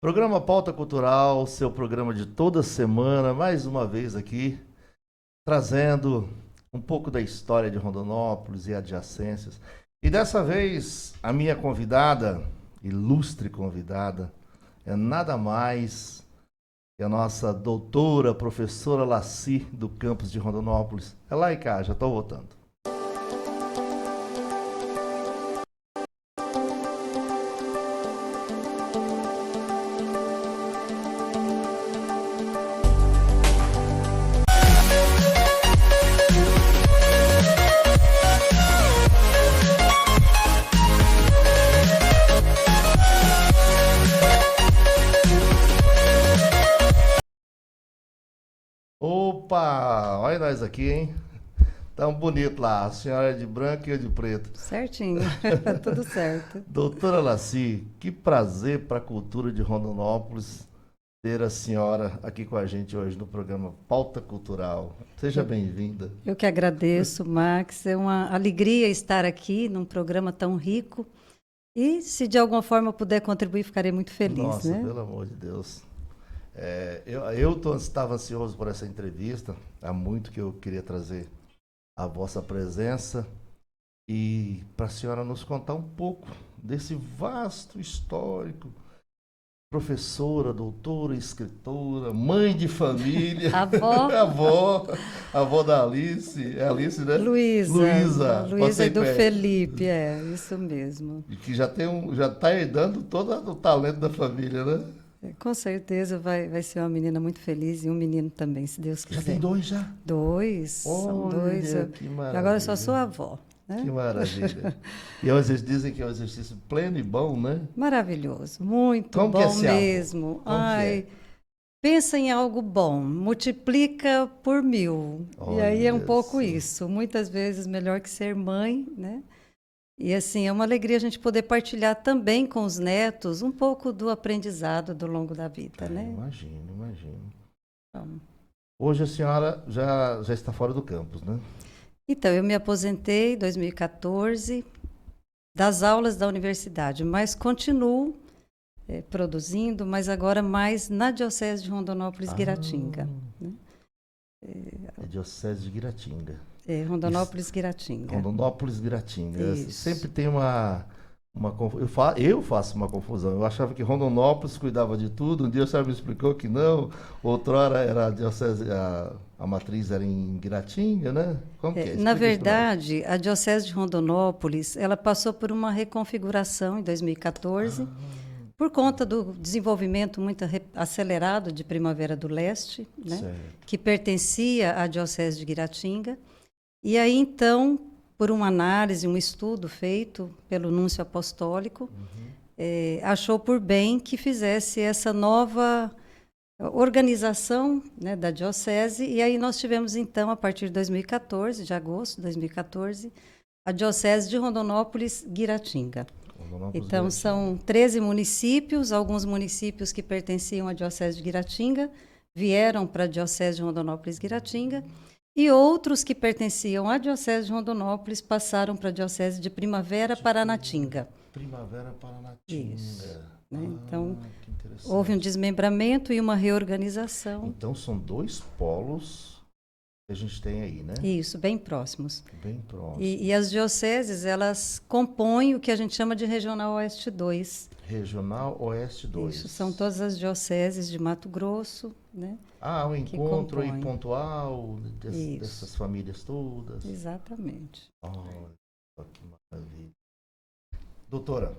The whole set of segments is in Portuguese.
Programa Pauta Cultural, seu programa de toda semana, mais uma vez aqui, trazendo um pouco da história de Rondonópolis e adjacências. E dessa vez, a minha convidada, ilustre convidada, é nada mais que a nossa doutora, professora Laci, do campus de Rondonópolis. É lá e cá, já estou voltando. Opa, olha nós aqui, hein? Tão bonito lá, a senhora é de branco e eu de preto. Certinho, tudo certo. Doutora Laci, que prazer para a cultura de Rondonópolis ter a senhora aqui com a gente hoje no programa Pauta Cultural. Seja bem-vinda. Eu que agradeço, Max. É uma alegria estar aqui num programa tão rico. E se de alguma forma eu puder contribuir, ficarei muito feliz, Nossa, né? pelo amor de Deus. Eu estava ansioso por essa entrevista, há muito que eu queria trazer a vossa presença e para a senhora nos contar um pouco desse vasto histórico. Professora, doutora, escritora, mãe de família, Avó avó da Alice, é Alice, né? Luísa, Luísa, Luísa e do pé, Felipe, é, isso mesmo. e que já está herdando todo o talento da família, né? Com certeza vai ser uma menina muito feliz e um menino também, se Deus Já tem quiser. dois já? Dois, são dois. Olha, que Agora eu só maravilha. sou avó, né? Que maravilha. Dizem que é um exercício pleno e bom, né? Maravilhoso, muito Como que é bom ser avó? mesmo. Como que é? Ai, pensa em algo bom, multiplica por 1000. E aí é um Olha pouco só. isso. Muitas vezes melhor que ser mãe, né? E assim, é uma alegria a gente poder partilhar também com os netos um pouco do aprendizado do longo da vida, né? Imagino. Então, Hoje a senhora já está fora do campus, né? então, eu me aposentei em 2014 das aulas da universidade, mas continuo produzindo, mas agora mais na Diocese de Rondonópolis-Guiratinga. Né? É Diocese de Guiratinga. Rondonópolis-Guiratinga. Rondonópolis-Guiratinga. Isso. Sempre tem eu faço uma confusão. Eu achava que Rondonópolis cuidava de tudo. Um dia a senhora me explicou que não. Outrora era a diocese, a matriz era em Guiratinga, né? Como que é? Na Explica isso para nós. verdade, a Diocese de Rondonópolis, ela passou por uma reconfiguração em 2014, por conta do desenvolvimento muito acelerado de Primavera do Leste, né? Certo. Que pertencia à Diocese de Guiratinga. E aí, então, por uma análise, um estudo feito pelo Núncio Apostólico, achou por bem que fizesse essa nova organização, né, da Diocese. E aí nós tivemos, então, a partir de 2014, de agosto de 2014, a Diocese de Rondonópolis-Guiratinga. Então, são 13 municípios, alguns municípios que pertenciam à Diocese de Guiratinga vieram para a Diocese de Rondonópolis-Guiratinga, e outros que pertenciam à Diocese de Rondonópolis passaram para a Diocese de Primavera-Paranatinga. Primavera-Paranatinga. Isso. Né? Então, que interessante. houve um desmembramento e uma reorganização. Então são dois polos que a gente tem aí, né? Isso, bem próximos. Bem próximo. E as dioceses, elas compõem o que a gente chama de Regional Oeste 2. Regional Oeste 2. Isso, são todas as dioceses de Mato Grosso, né? O que encontro aí compõem. pontual Isso. dessas famílias todas. Exatamente. Olha, só que maravilha. Doutora,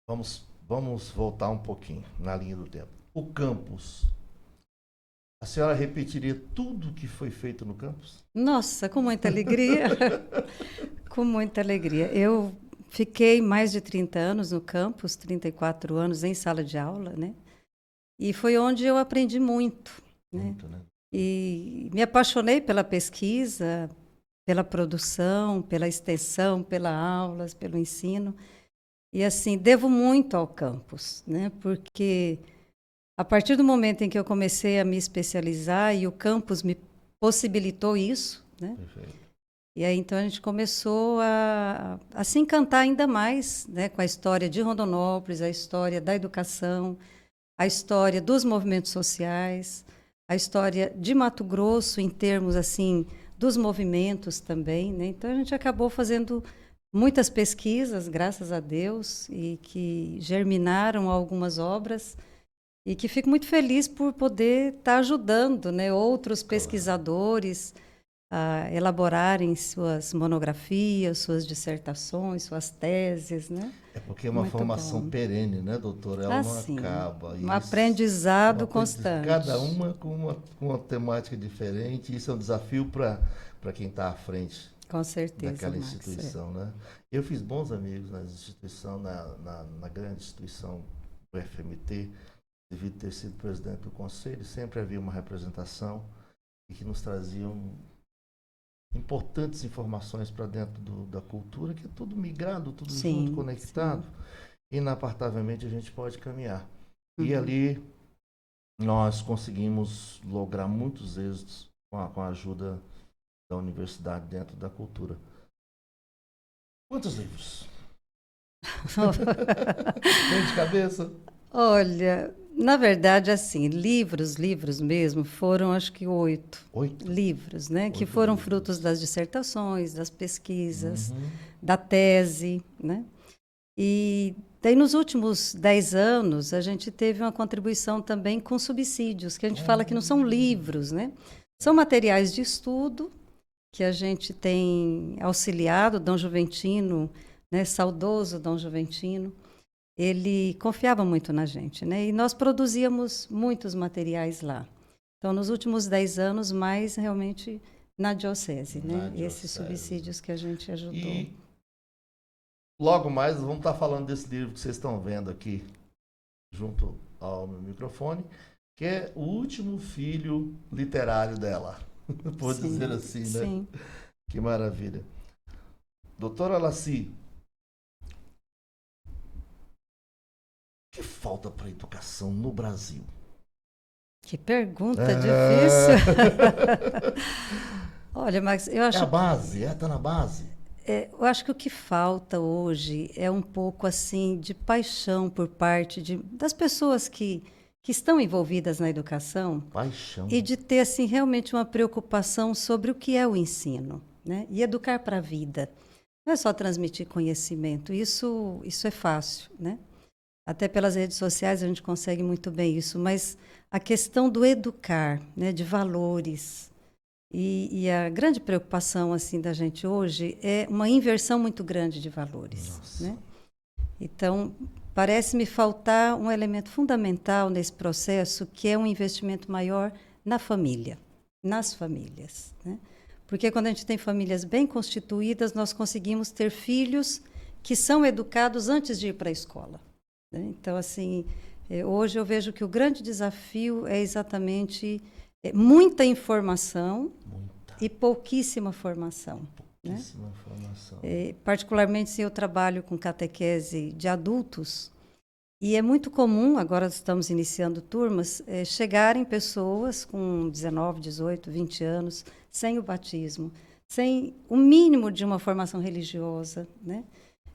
vamos voltar um pouquinho na linha do tempo. O campus. A senhora repetiria tudo que foi feito no campus? Nossa, com muita alegria. Com muita alegria. Eu fiquei mais de 30 anos no campus, 34 anos em sala de aula, né? E foi onde eu aprendi muito, né? Muito, né? E me apaixonei pela pesquisa, pela produção, pela extensão, pelas aulas, pelo ensino. E assim, devo muito ao campus, né? Porque a partir do momento em que eu comecei a me especializar e o campus me possibilitou isso, né? Perfeito. E aí então a gente começou a se encantar ainda mais, né, com a história de Rondonópolis, a história da educação, a história dos movimentos sociais, a história de Mato Grosso em termos assim dos movimentos também, né? Então a gente acabou fazendo muitas pesquisas, graças a Deus, e que germinaram algumas obras e que fico muito feliz por poder estar ajudando, né, outros pesquisadores a elaborarem suas monografias, suas dissertações, suas teses, né? É porque é uma Muito formação bom. perene, né, doutora? Ela não Assim, acaba. um Isso, aprendizado constante. cada uma com uma temática diferente. Isso é um desafio para quem está à frente Com certeza, daquela Max. instituição, né? Eu fiz bons amigos na instituição, na grande instituição do FMT, devido ter sido presidente do conselho, sempre havia uma representação e que nos traziam importantes informações para dentro da cultura, que é tudo migrado, tudo junto, conectado, inapartavelmente a gente pode caminhar. E ali nós conseguimos lograr muitos êxitos com a ajuda da universidade dentro da cultura. Quantos livros? Vem de cabeça? Olha, na verdade, assim, livros mesmo, foram acho que 8 8? livros, né? Que 8 foram livros. frutos das dissertações, das pesquisas, da tese, né? E daí nos últimos 10 anos a gente teve uma contribuição também com subsídios, que a gente fala que não são livros, né? São materiais de estudo que a gente tem auxiliado, Dom Juventino, né? Saudoso Dom Juventino. Ele confiava muito na gente, né? E nós produzíamos muitos materiais lá. Então, nos últimos 10 anos, mais realmente na diocese, né? Esses subsídios que a gente ajudou. E logo mais vamos estar falando desse livro que vocês estão vendo aqui, junto ao meu microfone, que é o último filho literário dela. Pode dizer assim, né? Sim. Que maravilha. Doutora Lacy, o que falta para a educação no Brasil? Que pergunta difícil. Olha, Max, eu acho É a base, tá na base. eu acho que o que falta hoje é um pouco assim de paixão por parte das pessoas que estão envolvidas na educação. Paixão. E de ter assim realmente uma preocupação sobre o que é o ensino, né? E educar para a vida. Não é só transmitir conhecimento, isso é fácil, né? Até pelas redes sociais a gente consegue muito bem isso, mas a questão do educar, né, de valores. E a grande preocupação assim da gente hoje é uma inversão muito grande de valores, né? Então, parece-me faltar um elemento fundamental nesse processo, que é um investimento maior na família, nas famílias, né? Porque quando a gente tem famílias bem constituídas, nós conseguimos ter filhos que são educados antes de ir para a escola, né? Então, assim, hoje eu vejo que o grande desafio é exatamente muita informação e pouquíssima formação. Pouquíssima informação. Particularmente, se eu trabalho com catequese de adultos, e é muito comum, agora estamos iniciando turmas, chegarem pessoas com 19, 18, 20 anos, sem o batismo, sem o mínimo de uma formação religiosa, né?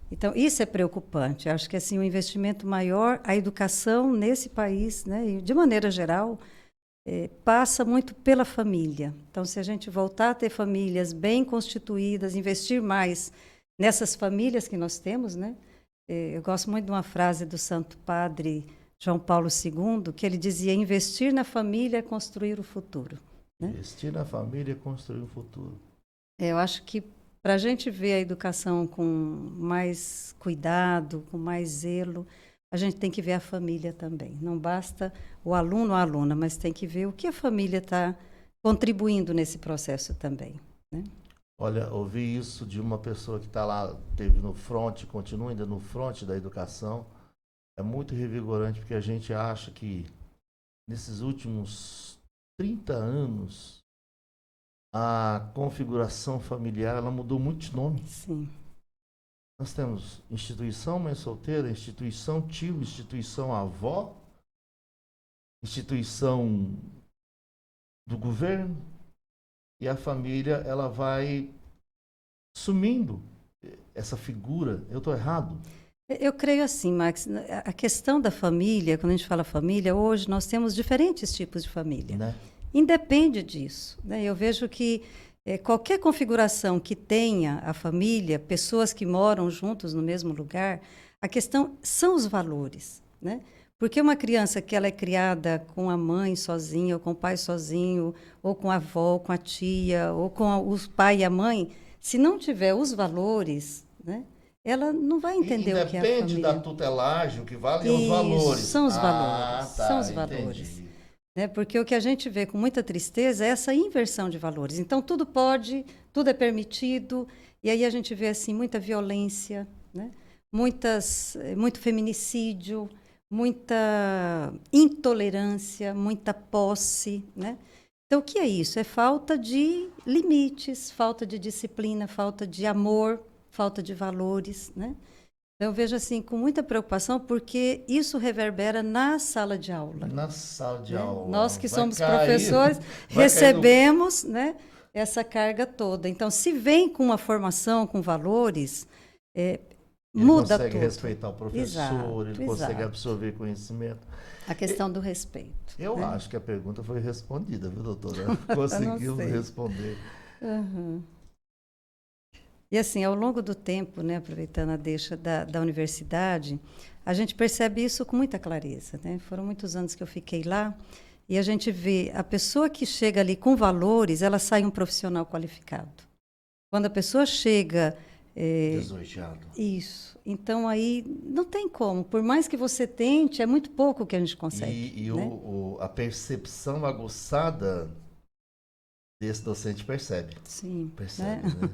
Então, isso é preocupante. Acho que assim, o investimento maior, a educação nesse país, né, e de maneira geral, passa muito pela família. Então, se a gente voltar a ter famílias bem constituídas, investir mais nessas famílias que nós temos, né? Eu gosto muito de uma frase do Santo Padre João Paulo II, que ele dizia: investir na família é construir o futuro, né? Investir na família é construir o futuro. Eu acho que para a gente ver a educação com mais cuidado, com mais zelo, a gente tem que ver a família também. Não basta o aluno ou a aluna, mas tem que ver o que a família está contribuindo nesse processo também, né? Olha, ouvi isso de uma pessoa que está lá, teve no front, continua ainda no front da educação. É muito revigorante, porque a gente acha que nesses últimos 30 anos a configuração familiar ela mudou muito de nome. Sim. Nós temos instituição mãe solteira, instituição tio, instituição avó, instituição do governo, e a família ela vai sumindo essa figura. Eu estou errado? Eu creio assim, Max, a questão da família, quando a gente fala família, hoje nós temos diferentes tipos de família. Né? Independe disso, né? Eu vejo que qualquer configuração que tenha a família, pessoas que moram juntos no mesmo lugar, a questão são os valores, né? Porque uma criança que ela é criada com a mãe sozinha, ou com o pai sozinho, ou com a avó, com a tia, ou com os pai e a mãe, se não tiver os valores, né, ela não vai E entender o que é a depende da família. tutelagem, o que vale é os Isso, valores. são os Ah, valores, são tá, os valores. entendi. Né? Porque o que a gente vê com muita tristeza é essa inversão de valores. Então, tudo pode, tudo é permitido, e aí a gente vê assim muita violência, né? Muito feminicídio, muita intolerância, muita posse, né? Então, o que é isso? É falta de limites, falta de disciplina, falta de amor, falta de valores, né? Eu vejo assim com muita preocupação porque isso reverbera na sala de aula. Na sala de Né? aula Nós que vai somos cair, professores vai cair no... recebemos, né, essa carga toda. Então, se vem com uma formação, com valores, Ele muda consegue tudo. respeitar o professor, ele consegue Exato. absorver conhecimento. A questão do respeito. Eu né? acho que a pergunta foi respondida, viu, doutora? Eu Conseguimos não sei. responder. Uhum. E assim, ao longo do tempo, né, aproveitando a deixa da universidade, a gente percebe isso com muita clareza. Né? Foram muitos anos que eu fiquei lá e a gente vê a pessoa que chega ali com valores, ela sai um profissional qualificado. Quando a pessoa chega... Desleixado. Isso. Então, aí não tem como. Por mais que você tente, é muito pouco que a gente consegue. E né? a percepção aguçada desse docente percebe. Sim. Percebe, né?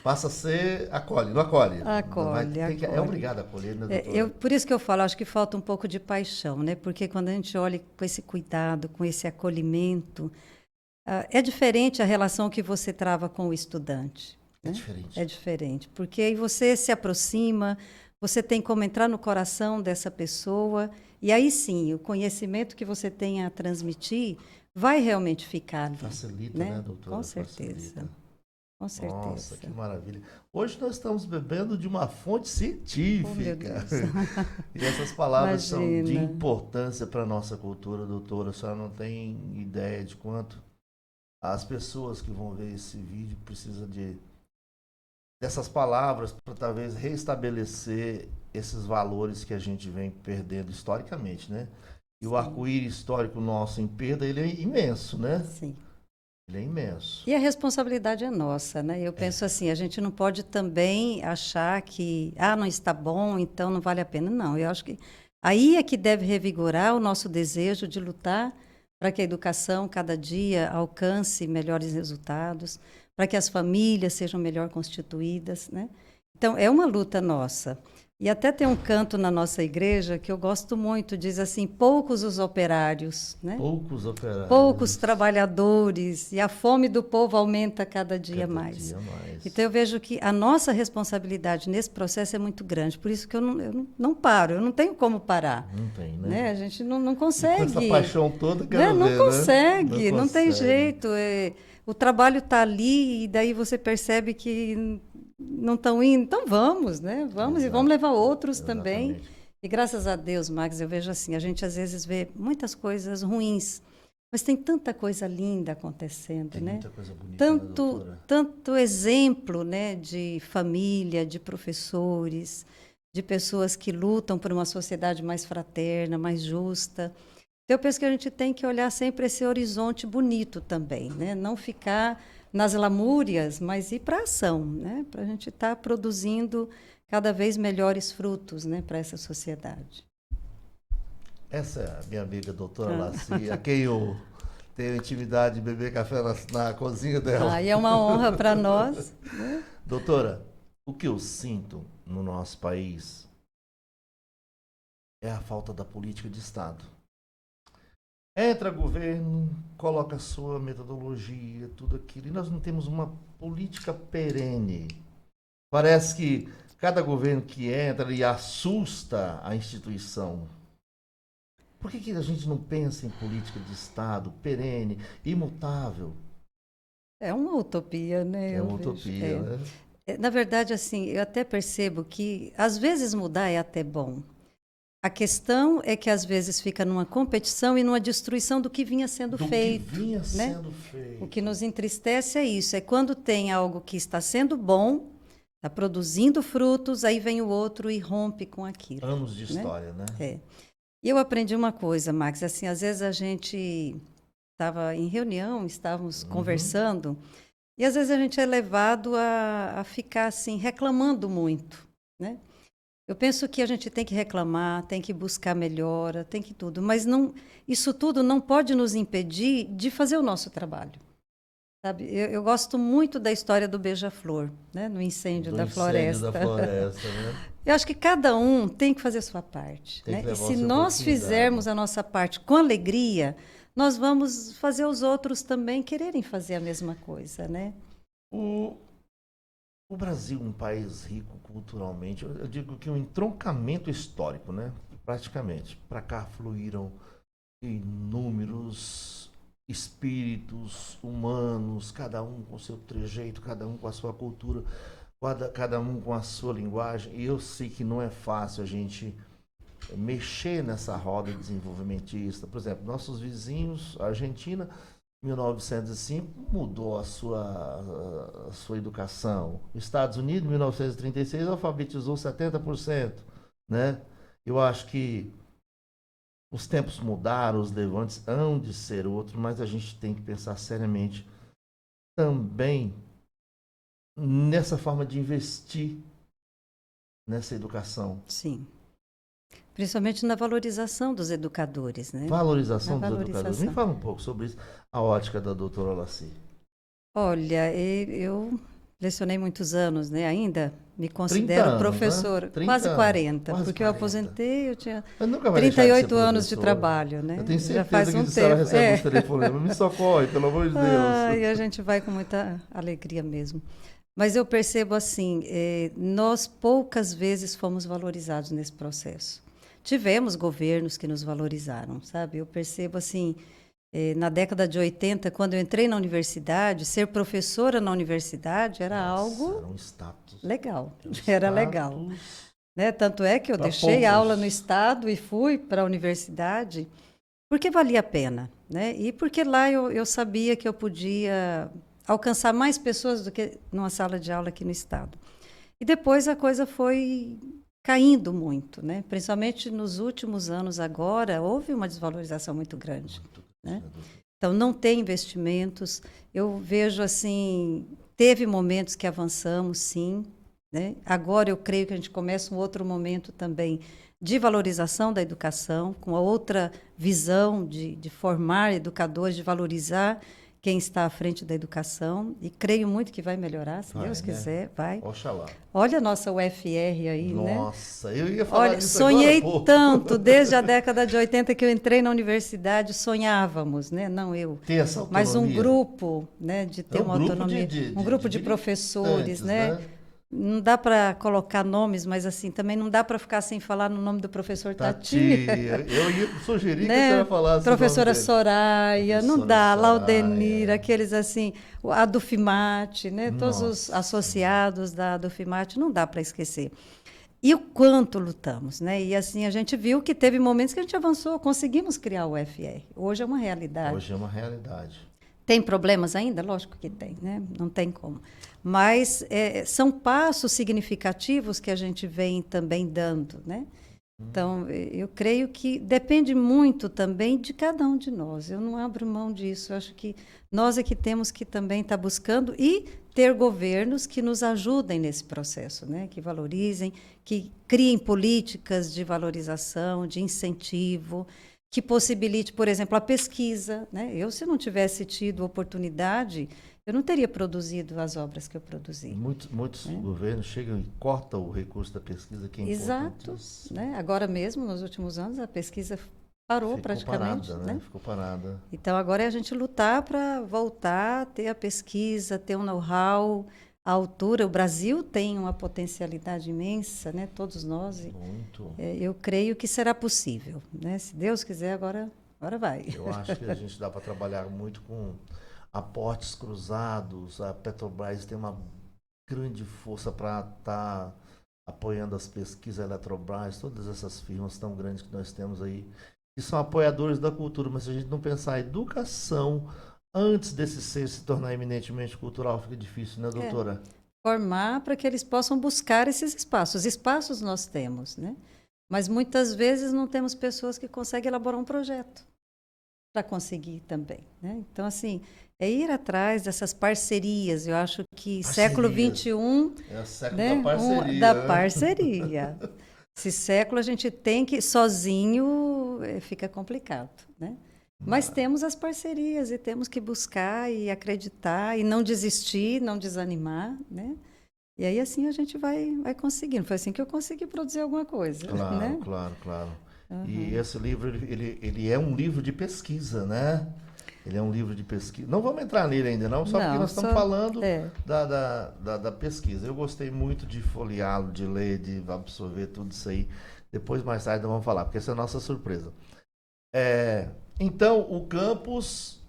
Passa a ser... Acolhe, não acolhe? Acolhe, É acolhe. obrigado a acolher, né, doutora? Por isso que eu falo, acho que falta um pouco de paixão, né? Porque quando a gente olha com esse cuidado, com esse acolhimento, é diferente a relação que você trava com o estudante. É né? diferente. É diferente, porque aí você se aproxima, você tem como entrar no coração dessa pessoa, e aí sim, o conhecimento que você tem a transmitir vai realmente ficar ali. Facilita, né, doutora? Com certeza. Facilita. Com certeza. Nossa, que maravilha. Hoje nós estamos bebendo de uma fonte Oh, meu científica. Deus. E essas palavras são de Imagina. importância para a nossa cultura, doutora. A senhora não tem ideia de quanto as pessoas que vão ver esse vídeo precisam dessas palavras para talvez restabelecer esses valores que a gente vem perdendo historicamente, né? E o Sim. arco-íris histórico nosso em perda, ele é imenso, né? Sim. Ele é imenso. E a responsabilidade é nossa, né? Eu penso assim, a gente não pode também achar que, não está bom, então não vale a pena. Não, eu acho que aí é que deve revigorar o nosso desejo de lutar para que a educação cada dia alcance melhores resultados, para que as famílias sejam melhor constituídas, né? Então, é uma luta nossa. E até tem um canto na nossa igreja que eu gosto muito, diz assim, poucos os operários, né? Poucos operários. Poucos trabalhadores, e a fome do povo aumenta cada dia mais. Dia mais. Então, eu vejo que a nossa responsabilidade nesse processo é muito grande, por isso que eu não paro, eu não tenho como parar. Não tem, né? Né? A gente não E consegue. com essa paixão toda, Né? quero Não ver, consegue, né? não tem consegue. jeito. O trabalho está ali e daí você percebe que não estão indo. Então vamos, né? Vamos Exato. e vamos levar outros também. Exatamente. E graças a Deus, Max, eu vejo assim, a gente às vezes vê muitas coisas ruins, mas tem tanta coisa linda acontecendo, Tem né? muita coisa bonita, né, Tanto, doutora? tanto exemplo, né, de família, de professores, de pessoas que lutam por uma sociedade mais fraterna, mais justa. Então, eu penso que a gente tem que olhar sempre esse horizonte bonito também, né? Não ficar nas lamúrias, mas ir para a ação, né? Para a gente estar produzindo cada vez melhores frutos, né, para essa sociedade. Essa é a minha amiga doutora Laci, a quem eu tenho intimidade de beber café na cozinha dela. E é uma honra para nós. Né? Doutora, o que eu sinto no nosso país é a falta da política de Estado. Entra governo, coloca a sua metodologia, tudo aquilo, e nós não temos uma política perene. Parece que cada governo que entra e assusta a instituição. Por que a gente não pensa em política de Estado perene, imutável? É uma utopia, né? É eu uma vejo. utopia, né? Na verdade, assim, eu até percebo que às vezes mudar é até bom. A questão é que às vezes fica numa competição e numa destruição do que vinha sendo Do que feito, vinha né? sendo O que feito. nos entristece é isso, é quando tem algo que está sendo bom, está produzindo frutos, aí vem o outro e rompe com aquilo, Anos de né? história, né? É. E eu aprendi uma coisa, Max, assim, às vezes a gente estava em reunião, estávamos Uhum. conversando, e às vezes a gente é levado a ficar assim, reclamando muito, né? Eu penso que a gente tem que reclamar, tem que buscar melhora, tem que tudo, mas não, isso tudo não pode nos impedir de fazer o nosso trabalho, sabe? Eu gosto muito da história do beija-flor, né? No incêndio Do da incêndio da floresta. floresta, né? Eu acho que cada um tem que fazer a sua parte, Tem né? que E levar o se seu nós pouquinho d'água. fizermos a nossa parte com alegria, nós vamos fazer os outros também quererem fazer a mesma coisa, né? O, o Brasil, um país rico culturalmente, eu digo que um entroncamento histórico, né? Praticamente. Para cá fluíram inúmeros espíritos humanos, cada um com seu trejeito, cada um com a sua cultura, cada um com a sua linguagem. E eu sei que não é fácil a gente mexer nessa roda desenvolvimentista. Por exemplo, nossos vizinhos, a Argentina, 1905 mudou a sua educação. Estados Unidos, 1936, alfabetizou 70%, né? Eu acho que os tempos mudaram, os levantes hão de ser outros, mas a gente tem que pensar seriamente também nessa forma de investir nessa educação. Sim. Principalmente na valorização dos educadores, né? Na Valorização dos educadores. Me valorização. fala um pouco sobre isso, a ótica da doutora Olaci. Olha, eu lecionei muitos anos, né? Ainda me 30 considero anos, né? professora, 30 quase anos, 40, quase porque eu 40. aposentei, eu tinha Mas nunca vai deixar de ser 38 anos de professora. trabalho, Eu né? tenho Já certeza faz que um a senhora tempo. recebe uns telefonemas. Me socorre, pelo amor de Deus. E a gente vai com muita alegria mesmo. Mas eu percebo assim, nós poucas vezes fomos valorizados nesse processo. Tivemos governos que nos valorizaram, sabe? Eu percebo assim, na década de 80, quando eu entrei na universidade, ser professora na universidade era Nossa, algo era um status. legal, Era um era legal. status Né? Tanto é que eu para deixei a aula no poucos. estado e fui para a universidade porque valia a pena, né? E porque lá eu sabia que eu podia alcançar mais pessoas do que numa sala de aula aqui no estado. E depois a coisa foi caindo muito, né? Principalmente nos últimos anos agora, houve uma desvalorização muito grande, Muito né? grande, né, doutor? Então não tem investimentos. Eu vejo assim, teve momentos que avançamos, sim, né? Agora eu creio que a gente começa um outro momento também de valorização da educação, com a outra visão de formar educadores, de valorizar quem está à frente da educação, e creio muito que vai melhorar, se Vai, Deus né? quiser, vai. Oxalá. Olha a nossa UFR aí, né? Nossa, eu ia falar Olha, disso agora há sonhei pouco. tanto, desde a década de 80 que eu entrei na universidade, sonhávamos, né? Não eu, Ter essa mas um autonomia. grupo, né? De É ter um uma grupo autonomia, um grupo de professores, militantes, né? né? Não dá para colocar nomes, mas assim, também não dá para ficar sem falar no nome do professor Tati, Tati, eu ia sugerir que a né? senhora falasse o nome Professora dele. Soraya, não Professora dá, Laudenir, Soraya. aqueles assim, a do FIMAT, né? Todos os Nossa. associados do FIMAT, não dá para esquecer. E o quanto lutamos, né? E assim, a gente viu que teve momentos que a gente avançou, conseguimos criar o UFR. Hoje é uma realidade. Hoje é uma realidade. Tem problemas ainda? Lógico que tem, né? Não tem como. Mas são passos significativos que a gente vem também dando, né? Então, eu creio que depende muito também de cada um de nós. Eu não abro mão disso. Eu acho que nós é que temos que também estar buscando e ter governos que nos ajudem nesse processo, né? Que valorizem, que criem políticas de valorização, de incentivo, que possibilite, por exemplo, a pesquisa, né? Eu, se não tivesse tido oportunidade, eu não teria produzido as obras que eu produzi. Muitos Né? governos chegam e cortam o recurso da pesquisa, que é Exato, importantíssimo. né? Agora mesmo, nos últimos anos, a pesquisa parou Ficou praticamente, parada, né? Ficou parada. Então agora é a gente lutar para voltar a ter a pesquisa, ter um know-how à altura. O Brasil tem uma potencialidade imensa, né? Todos nós. Muito. Eu creio que será possível, né? Se Deus quiser, agora vai. Eu acho que a gente dá para trabalhar muito com aportes cruzados. A Petrobras tem uma grande força para estar apoiando as pesquisas, a Eletrobras, todas essas firmas tão grandes que nós temos aí, que são apoiadores da cultura, mas se a gente não pensar a educação antes desse ser se tornar eminentemente cultural, fica difícil, né, É, doutora? formar para que eles possam buscar esses espaços. Espaços nós temos, né? Mas muitas vezes não temos pessoas que conseguem elaborar um projeto para conseguir também, né? Então, assim, é ir atrás dessas parcerias. Eu acho que século Parcerias. XXI, É o século né? da parceria, Da né? parceria. Esse século a gente tem que, sozinho, fica complicado, né? Mas temos as parcerias e temos que buscar e acreditar e não desistir, não desanimar, né? E aí assim a gente vai conseguindo. Foi assim que eu consegui produzir alguma coisa, Claro, né? claro, claro. E Uhum. esse livro, ele é um livro de pesquisa, né? Ele é um livro de pesquisa. Não vamos entrar nele ainda, não, só porque Não, nós estamos só falando é. da pesquisa. Eu gostei muito de folheá-lo, de ler, de absorver tudo isso aí. Depois, mais tarde, nós vamos falar, porque essa é a nossa surpresa. É, então, o campus,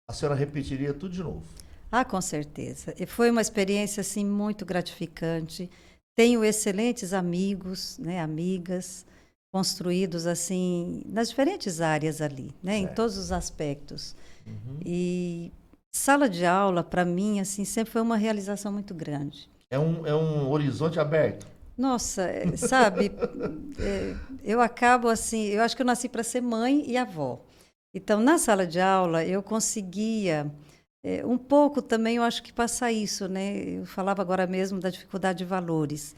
a senhora repetiria tudo de novo. Ah, com certeza. E foi uma experiência assim muito gratificante. Tenho excelentes amigos, né, amigas, construídos assim nas diferentes áreas ali, né, em Certo. todos os aspectos. Uhum. E sala de aula, para mim, assim, sempre foi uma realização muito grande. É um horizonte aberto. Nossa, sabe, eu acabo assim, eu acho que eu nasci para ser mãe e avó. Então, na sala de aula, eu conseguia um pouco também, eu acho que passar isso, né? Eu falava agora mesmo da dificuldade de valores.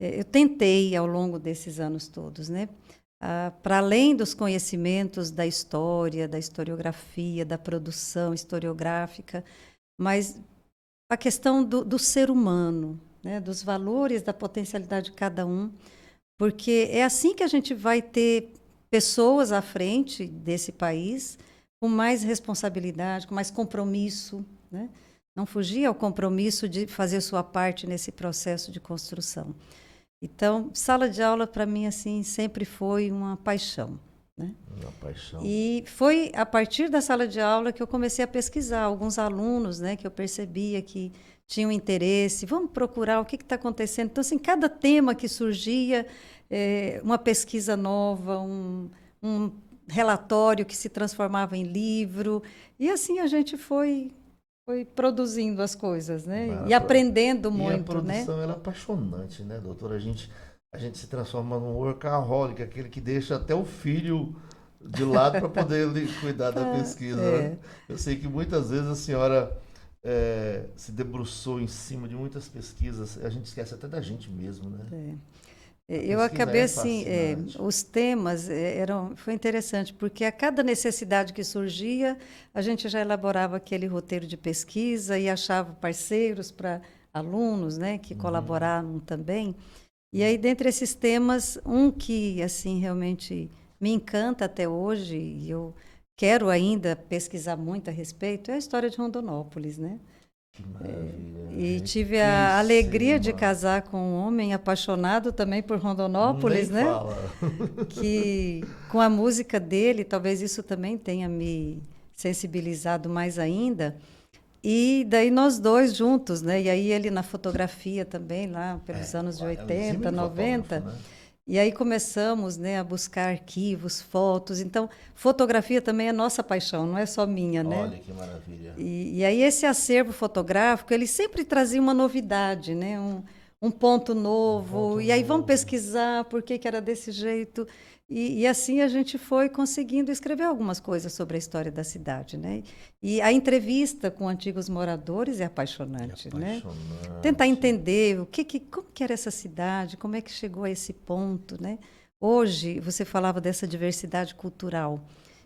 Eu tentei ao longo desses anos todos, né? Para além dos conhecimentos da história, da historiografia, da produção historiográfica, mas a questão do ser humano, né? Dos valores, da potencialidade de cada um, porque é assim que a gente vai ter pessoas à frente desse país com mais responsabilidade, com mais compromisso, né? Não fugir ao compromisso de fazer sua parte nesse processo de construção. Então, sala de aula para mim assim sempre foi uma paixão, né? Uma paixão. E foi a partir da sala de aula que eu comecei a pesquisar alguns alunos, né, que eu percebia que tinham interesse. Vamos procurar o que está acontecendo. Então, assim, cada tema que surgia, uma pesquisa nova, um relatório que se transformava em livro. E assim a gente foi produzindo as coisas, né? Mas E aprendendo e a muito, né? produção ela é apaixonante, né, doutora? A gente se transforma num workaholic, aquele que deixa até o filho de lado para poder cuidar da pesquisa, né? É. Eu sei que muitas vezes a senhora se debruçou em cima de muitas pesquisas, a gente esquece até da gente mesmo, né? A Eu pesquisa acabei é assim, fascinante. os temas foi interessante, porque a cada necessidade que surgia, a gente já elaborava aquele roteiro de pesquisa e achava parceiros para alunos, né, que Uhum. colaboraram também. E aí, dentre esses temas, um que assim realmente me encanta até hoje, e eu quero ainda pesquisar muito a respeito, é a história de Rondonópolis, né? Que maravilha, E tive a alegria de riquíssima. casar com um homem apaixonado também por Nem Rondonópolis, né? fala. Que com a música dele, talvez isso também tenha me sensibilizado mais ainda. E daí nós dois juntos, né? E aí ele na fotografia também, lá pelos anos de É um 80, exímio fotógrafo, 90. né? E aí começamos, né, a buscar arquivos, fotos. Então, fotografia também é nossa paixão, não é só minha, né? Olha que maravilha. E aí esse acervo fotográfico, ele sempre trazia uma novidade, né? Um ponto Um novo. ponto E aí vamos novo. pesquisar por que que era desse jeito. E assim a gente foi conseguindo escrever algumas coisas sobre a história da cidade, né? E a entrevista com antigos moradores é Que apaixonante, né? Tentar apaixonante. entender como que era essa cidade, como é que chegou a esse ponto, né? Hoje, você falava dessa diversidade cultural.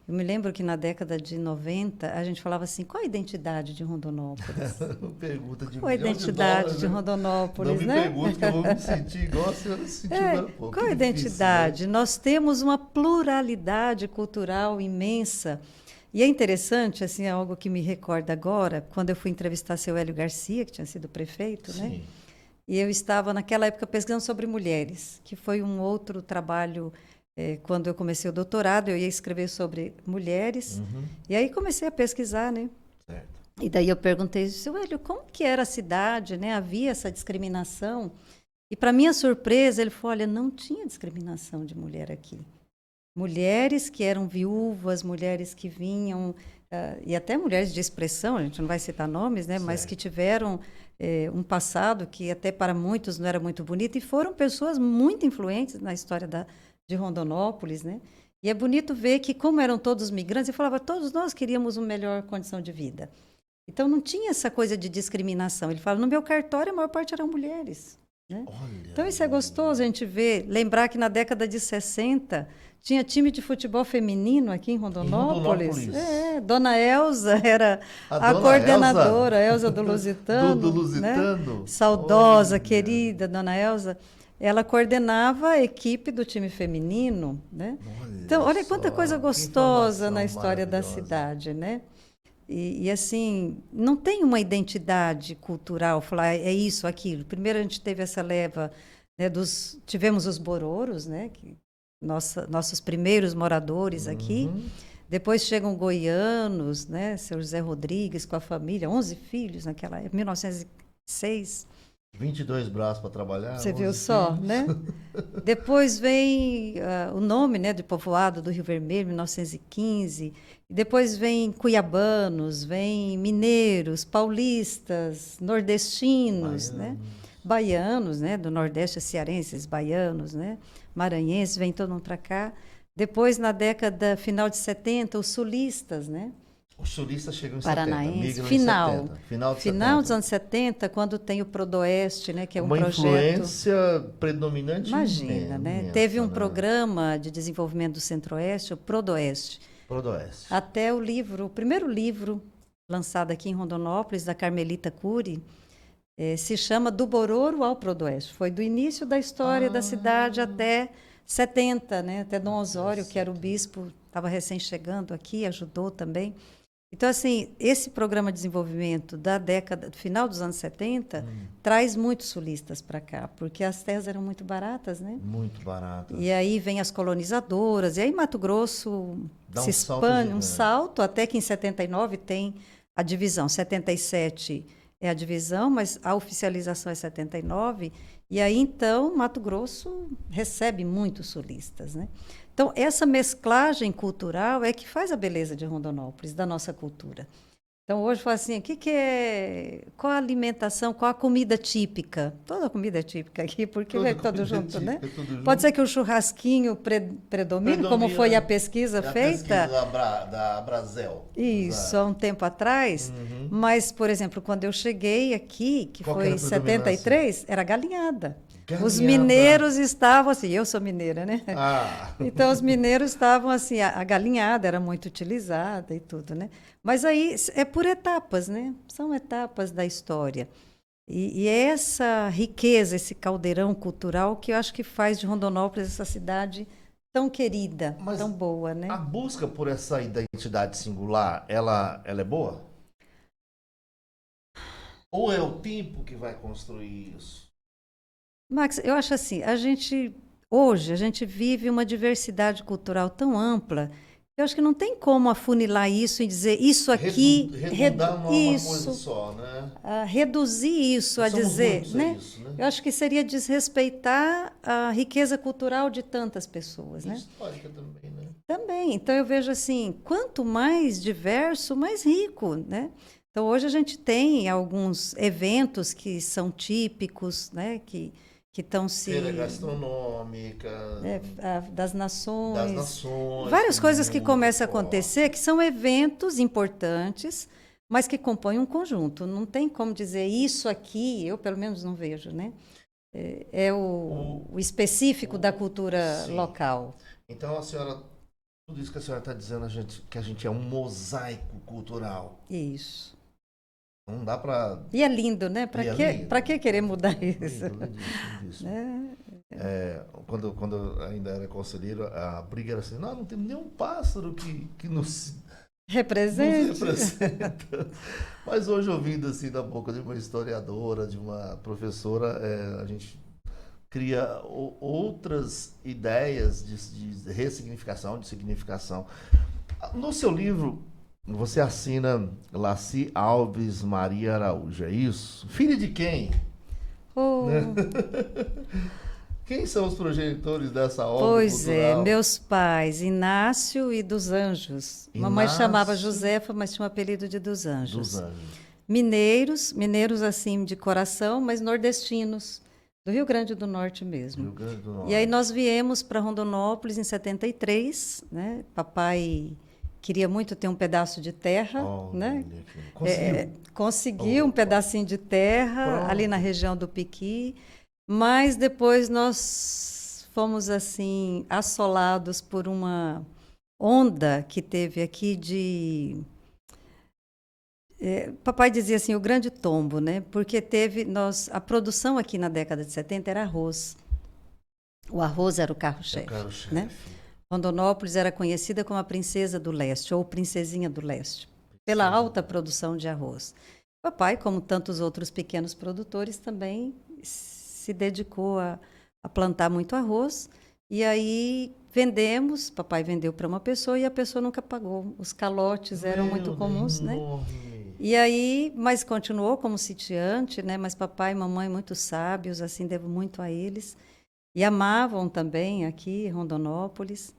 Eu me lembro que na década de 90 a gente falava assim, qual a identidade de Rondonópolis? Pergunta de Qual a milhão de identidade dólares, de né? Não Rondonópolis, me né? pergunte que eu vou me sentir igual a senhora se sentiu agora há pouco. Qual Que a difícil, né? identidade? Nós temos uma pluralidade cultural imensa. E é interessante, assim, é algo que me recorda agora, quando eu fui entrevistar seu Hélio Garcia, que tinha sido prefeito, né? Sim. E eu estava, naquela época, pesquisando sobre mulheres, que foi um outro trabalho. Quando eu comecei o doutorado, eu ia escrever sobre mulheres. Uhum. E aí comecei a pesquisar, né? Certo. E daí eu perguntei, seu Hélio, como que era a cidade, né? Havia essa discriminação? E para minha surpresa, ele falou, olha, não tinha discriminação de mulher aqui. Mulheres que eram viúvas, mulheres que vinham, e até mulheres de expressão, a gente não vai citar nomes, né? Mas que tiveram um passado que até para muitos não era muito bonito e foram pessoas muito influentes na história de Rondonópolis, né? E é bonito ver que, como eram todos migrantes, eu falava, todos nós queríamos uma melhor condição de vida. Então, não tinha essa coisa de discriminação. Ele fala, no meu cartório, a maior parte eram mulheres. Né? Então, isso é gostoso a gente ver. Lembrar que na década de 60, tinha time de futebol feminino aqui em Rondonópolis. Dona Elza era a coordenadora, Elza do Lusitano. Do Lusitano. Né? Saudosa, querida Dona Elza. Ela coordenava a equipe do time feminino. Né? Então, olha quanta coisa gostosa na história da cidade, né? E, assim, não tem uma identidade cultural, falar é isso, aquilo. Primeiro a gente teve essa leva, né, tivemos os bororos, né, nossos primeiros moradores aqui. Depois chegam goianos, né, seu José Rodrigues com a família, 11 filhos naquela época, 1906. 22 braços para trabalhar. Você viu só, né? Depois vem o nome, né, de povoado do Rio Vermelho, 1915. Depois vem cuiabanos, vem mineiros, paulistas, nordestinos, né? Baianos, né, do Nordeste, cearenses, baianos, né? Maranhenses, vem todo mundo para cá. Depois, na década final de 70, os sulistas, né? Os sulistas chegam em Paranaense, 70, final dos anos 70, quando tem o Prodoeste, né, que é um projeto... Uma influência predominante. Imagina, né? Teve um programa de desenvolvimento do Centro-Oeste, o Prodoeste. Até o primeiro livro lançado aqui em Rondonópolis, da Carmelita Cury, se chama Do Bororo ao Prodoeste. Foi do início da história da cidade até 70, né? Até Dom Osório, que era o bispo, estava recém-chegando aqui, ajudou também. Então, assim, esse programa de desenvolvimento da década, final dos anos 70, traz muitos sulistas para cá, porque as terras eram muito baratas, né? Muito baratas. E aí vem as colonizadoras, e aí Mato Grosso se expande, um salto, até que em 79 tem a divisão. 77 é a divisão, mas a oficialização é 79, e aí, então, Mato Grosso recebe muitos sulistas, né? Então, essa mesclagem cultural é que faz a beleza de Rondonópolis, da nossa cultura. Então, hoje, fala assim, qual a alimentação, qual a comida típica? Toda a comida é típica aqui, porque é tudo junto, né? Pode ser que o churrasquinho predomine, como foi a pesquisa feita. A pesquisa da Abrazel. Isso, há um tempo atrás. Mas, por exemplo, quando eu cheguei aqui, que foi em 73, era galinhada. Os mineiros estavam assim, eu sou mineira, né? Então, os mineiros estavam assim, a galinhada era muito utilizada e tudo, né? Mas aí é por etapas, né? São etapas da história. E é essa riqueza, esse caldeirão cultural que eu acho que faz de Rondonópolis essa cidade tão querida, tão boa, né? A busca por essa identidade singular, ela é boa? Ou é o tempo que vai construir isso? Max, eu acho assim, hoje a gente vive uma diversidade cultural tão ampla, eu acho que não tem como afunilar isso e dizer isso aqui... Redundar uma coisa só, né? Reduzir isso a dizer, né? Isso, né? Eu acho que seria desrespeitar a riqueza cultural de tantas pessoas, né? Histórica também, né? Também. Então, eu vejo assim, quanto mais diverso, mais rico, né? Então, hoje a gente tem alguns eventos que são típicos, né? Que estão se... Feira gastronômica... das nações. Várias coisas que começam a acontecer, que são eventos importantes, mas que compõem um conjunto. Não tem como dizer isso aqui, eu pelo menos não vejo, né? É o específico da cultura local. Então, a senhora... Tudo isso que a senhora está dizendo, que a gente é um mosaico cultural. Isso. Não dá para... E é lindo, né? Para que querer mudar isso? Lindíssimo. Quando eu ainda era conselheiro, a briga era assim, não temos nenhum pássaro que nos represente. Mas hoje, ouvindo assim da boca de uma historiadora, de uma professora, a gente cria outras ideias de ressignificação, de significação. No seu livro, você assina Laci Alves Maria Araújo, é isso? Filha de quem? Oh, Quem são os progenitores dessa obra pois é, cultural? meus pais, Inácio e dos Anjos. Mamãe chamava Inácio Josefa, mas tinha o apelido de dos dos Anjos. Anjos. Mineiros assim de coração, mas nordestinos, do Rio Grande do Norte mesmo. Rio Grande do E aí Norte. nós viemos para Rondonópolis em 73, né? Papai queria muito ter um pedaço de terra, né? Olha aqui. Conseguiu. Conseguiu um Opa. pedacinho de terra ali na Pronto. região do Piqui, mas depois nós fomos assim assolados por uma onda que teve aqui de papai dizia assim, o grande tombo, né? Porque a produção aqui na década de 70 era arroz. O arroz era o Eu carro-chefe, quero né? chefe. Rondonópolis era conhecida como a Princesa do Leste, ou Princesinha do Leste, pela alta produção de arroz. Papai, como tantos outros pequenos produtores, também se dedicou a plantar muito arroz. E aí vendemos, papai vendeu para uma pessoa e a pessoa nunca pagou. Os calotes eram muito comuns, né? Enorme. E aí, mas continuou como sitiante, né? Mas papai e mamãe muito sábios, assim, devo muito a eles. E amavam também aqui Rondonópolis,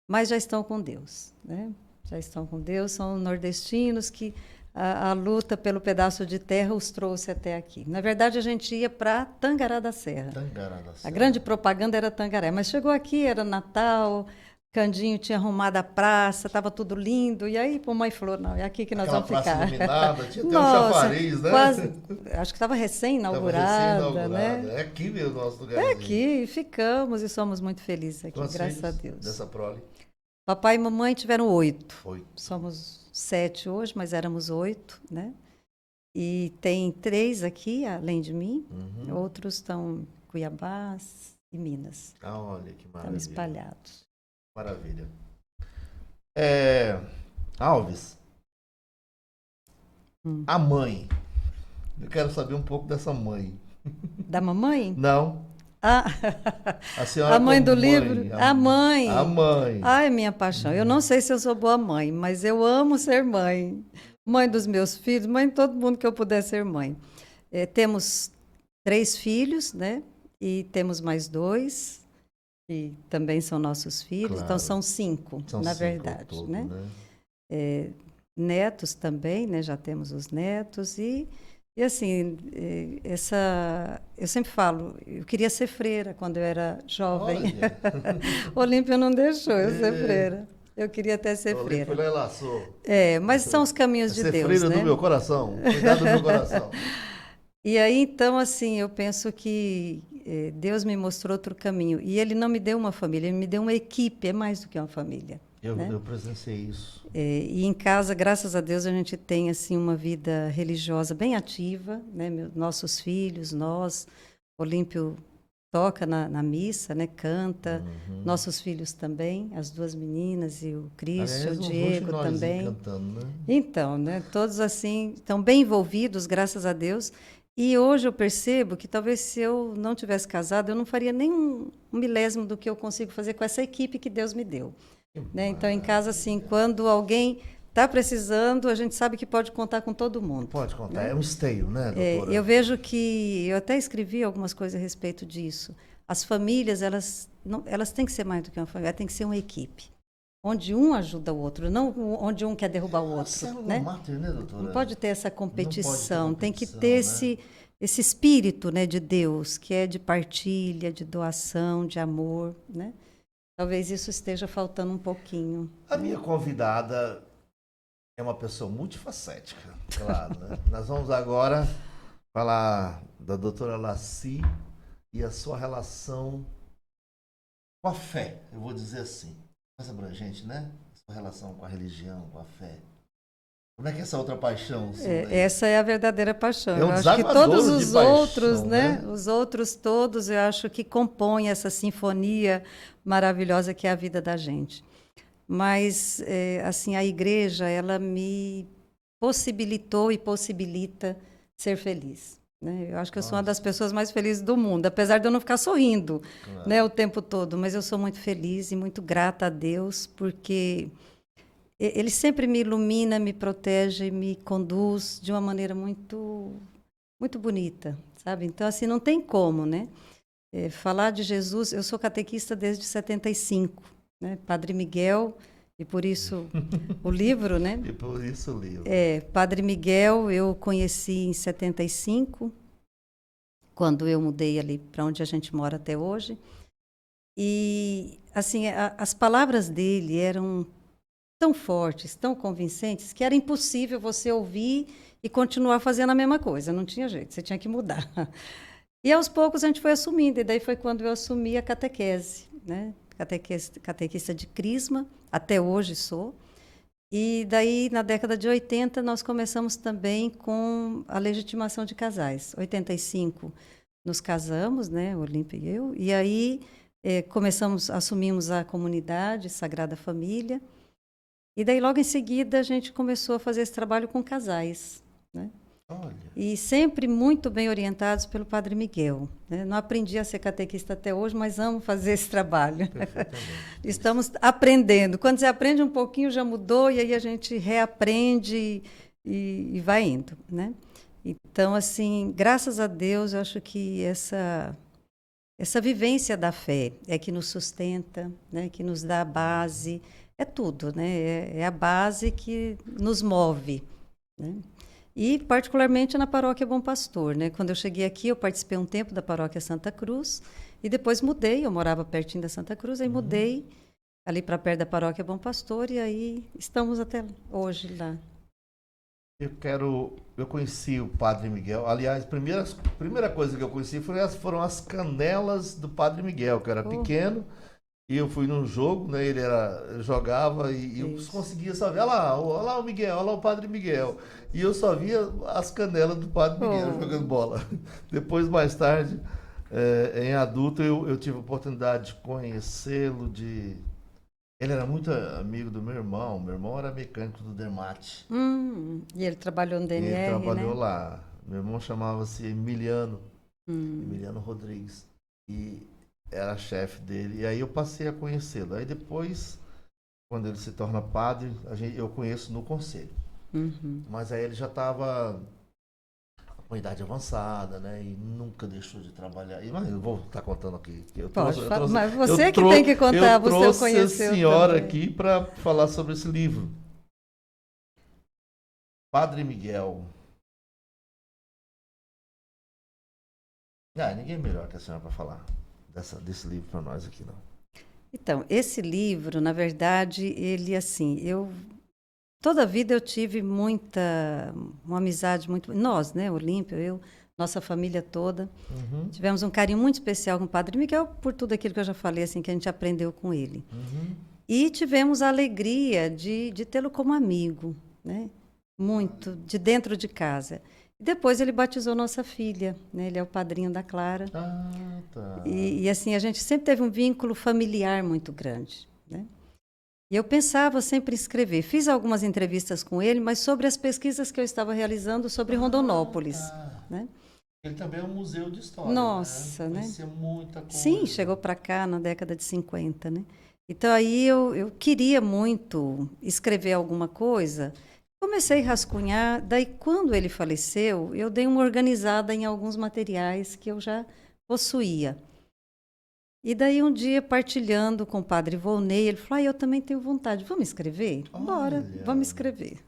mas já estão com Deus, né? Já estão com Deus, são nordestinos que a luta pelo pedaço de terra os trouxe até aqui. Na verdade, a gente ia para Tangará da Serra. Tangará da A Serra. grande propaganda era Tangará, mas chegou aqui, era Natal, Candinho tinha arrumado a praça, estava tudo lindo, e aí a mãe falou, não, é aqui que nós Aquela vamos praça ficar. iluminada, tinha até um Nossa, chafariz, né? quase, acho que estava Estava recém-inaugurada, recém-inaugurada. né? É aqui mesmo o nosso É lugarzinho. aqui, ficamos e somos muito felizes aqui, Quantos graças a filhos Deus. dessa prole? Papai e mamãe tiveram 8. Oito. Somos 7 hoje, mas éramos 8, né? E tem 3 aqui, além de mim. Uhum. Outros estão em Cuiabá e Minas. Ah, olha que Estão maravilha. espalhados. Maravilha. Alves, a mãe. Eu quero saber um pouco dessa mãe. Da mamãe? Não, Ah, a senhora a mãe como do livro? A mãe. A mãe. Ai, minha paixão. Eu não sei se eu sou boa mãe, mas eu amo ser mãe. Mãe dos meus filhos, mãe de todo mundo que eu puder ser mãe. Temos 3 filhos, né? E temos mais 2, que também são nossos filhos. Claro. Então, são 5, São na 5 ao verdade, todo, né? né? Netos também, né? Já temos os netos. E assim, eu sempre falo, eu queria ser freira quando eu era jovem. Olha. Olímpia não deixou eu ser freira. Eu queria até ser O freira. Olímpio lá laçou. Mas são os caminhos de Ser Deus, freira né? do meu coração. Cuidado do meu coração. E aí, então, assim, eu penso que Deus me mostrou outro caminho. E Ele não me deu uma família, Ele me deu uma equipe, é mais do que uma família. Né? Eu presenciei isso. E em casa, graças a Deus, a gente tem assim uma vida religiosa bem ativa, né? Nossos filhos, nós, Olímpio toca na missa, né? Canta, nossos filhos também, as 2 meninas e o Cristo, Aliás, o Diego também. Cantando, né? Então, né? Todos assim estão bem envolvidos, graças a Deus. E hoje eu percebo que talvez se eu não tivesse casado, eu não faria nem um milésimo do que eu consigo fazer com essa equipe que Deus me deu. Né? Então, em casa, assim, quando alguém está precisando, a gente sabe que pode contar com todo mundo. Pode contar, é um esteio, né, doutora? Eu vejo que, eu até escrevi algumas coisas a respeito disso. As famílias, elas têm que ser mais do que uma família, tem que ser uma equipe. Onde um ajuda o outro, não onde um quer derrubar o outro. Né? Mártir, né, doutora? Não pode ter essa competição, tem que competição, ter né? esse espírito, né, de Deus, que é de partilha, de doação, de amor, né? Talvez isso esteja faltando um pouquinho. A minha convidada é uma pessoa multifacética, claro, né? Nós vamos agora falar da doutora Laci e a sua relação com a fé, eu vou dizer assim. Mais abrangente, né? Sua relação com a religião, com a fé. Como é que é essa outra paixão sua daí? Essa é a verdadeira paixão. É um eu acho que desaguadouro todos de os paixão, outros, né? Os outros todos, eu acho que compõem essa sinfonia maravilhosa que é a vida da gente. Mas, assim, a igreja, ela me possibilitou e possibilita ser feliz. Né? Eu acho que eu sou uma das pessoas mais felizes do mundo, apesar de eu não ficar sorrindo, Claro. né, o tempo todo. Mas eu sou muito feliz e muito grata a Deus, porque ele sempre me ilumina, me protege, me conduz de uma maneira muito, muito bonita, sabe? Então, assim, não tem como, né? Falar de Jesus, eu sou catequista desde 75, né? Padre Miguel, e por isso o livro, né? E por isso o livro. Padre Miguel eu conheci em 75, quando eu mudei ali para onde a gente mora até hoje. E, assim, as palavras dele eram tão fortes, tão convincentes, que era impossível você ouvir e continuar fazendo a mesma coisa. Não tinha jeito, você tinha que mudar. E aos poucos a gente foi assumindo, e daí foi quando eu assumi a catequese, né? Catequista de Crisma, até hoje sou. E daí, na década de 80, nós começamos também com a legitimação de casais. 85, nos casamos, né, Olímpia e eu, e aí assumimos a comunidade Sagrada Família, e daí logo em seguida a gente começou a fazer esse trabalho com casais, né? Olha. E sempre muito bem orientados pelo Padre Miguel, né? Não aprendi a ser catequista até hoje, mas amo fazer esse trabalho. Estamos aprendendo. Quando você aprende um pouquinho, já mudou, e aí a gente reaprende e vai indo, né? Então, assim, graças a Deus, eu acho que essa vivência da fé é que nos sustenta, né? Que nos dá a base, é tudo, né? É a base que nos move, né? E, particularmente, na Paróquia Bom Pastor, né? Quando eu cheguei aqui, eu participei um tempo da Paróquia Santa Cruz, e depois mudei, eu morava pertinho da Santa Cruz, aí mudei ali para perto da Paróquia Bom Pastor, e aí estamos até hoje lá. Eu conheci o Padre Miguel, aliás, primeira coisa que eu conheci foram as canelas do Padre Miguel, que eu era pequeno, e eu fui num jogo, né? Ele jogava e eu conseguia só ver, olha lá o Miguel, olha lá o Padre Miguel. E eu só via as canelas do Padre Miguel jogando bola. Depois, mais tarde, em adulto, eu tive a oportunidade de conhecê-lo, Ele era muito amigo do meu irmão. Meu irmão era mecânico do Dermate. E ele trabalhou no DNR, Ele trabalhou né? lá. Meu irmão chamava-se Emiliano Rodrigues. E era chefe dele. E aí eu passei a conhecê-lo. Aí depois, quando ele se torna padre, eu conheço no conselho. Mas aí ele já estava com idade avançada, né? E nunca deixou de trabalhar. Mas eu vou estar contando aqui. Mas você que tem que contar, você conheceu também. Eu trouxe a senhora também aqui para falar sobre esse livro. Padre Miguel. Ninguém melhor que a senhora para falar desse livro para nós aqui, não. Então, esse livro, na verdade, ele, assim, toda a vida eu tive uma amizade muito... Nós, né, Olímpia, nossa família toda, tivemos um carinho muito especial com o Padre Miguel, por tudo aquilo que eu já falei, assim, que a gente aprendeu com ele. E tivemos a alegria de tê-lo como amigo, né? Muito, de dentro de casa. E depois ele batizou nossa filha, né? Ele é o padrinho da Clara. Ah, tá. E assim, a gente sempre teve um vínculo familiar muito grande, né? E eu pensava sempre em escrever. Fiz algumas entrevistas com ele, mas sobre as pesquisas que eu estava realizando sobre Rondonópolis, né? Ele também é um museu de história. Nossa, né? Conhecia muita coisa. Sim, chegou para cá na década de 50, né? Então aí eu queria muito escrever alguma coisa. Comecei a rascunhar, daí quando ele faleceu, eu dei uma organizada em alguns materiais que eu já possuía. E daí um dia, partilhando com o Padre Volney, ele falou, eu também tenho vontade, vamos escrever? Bora, vamos escrever.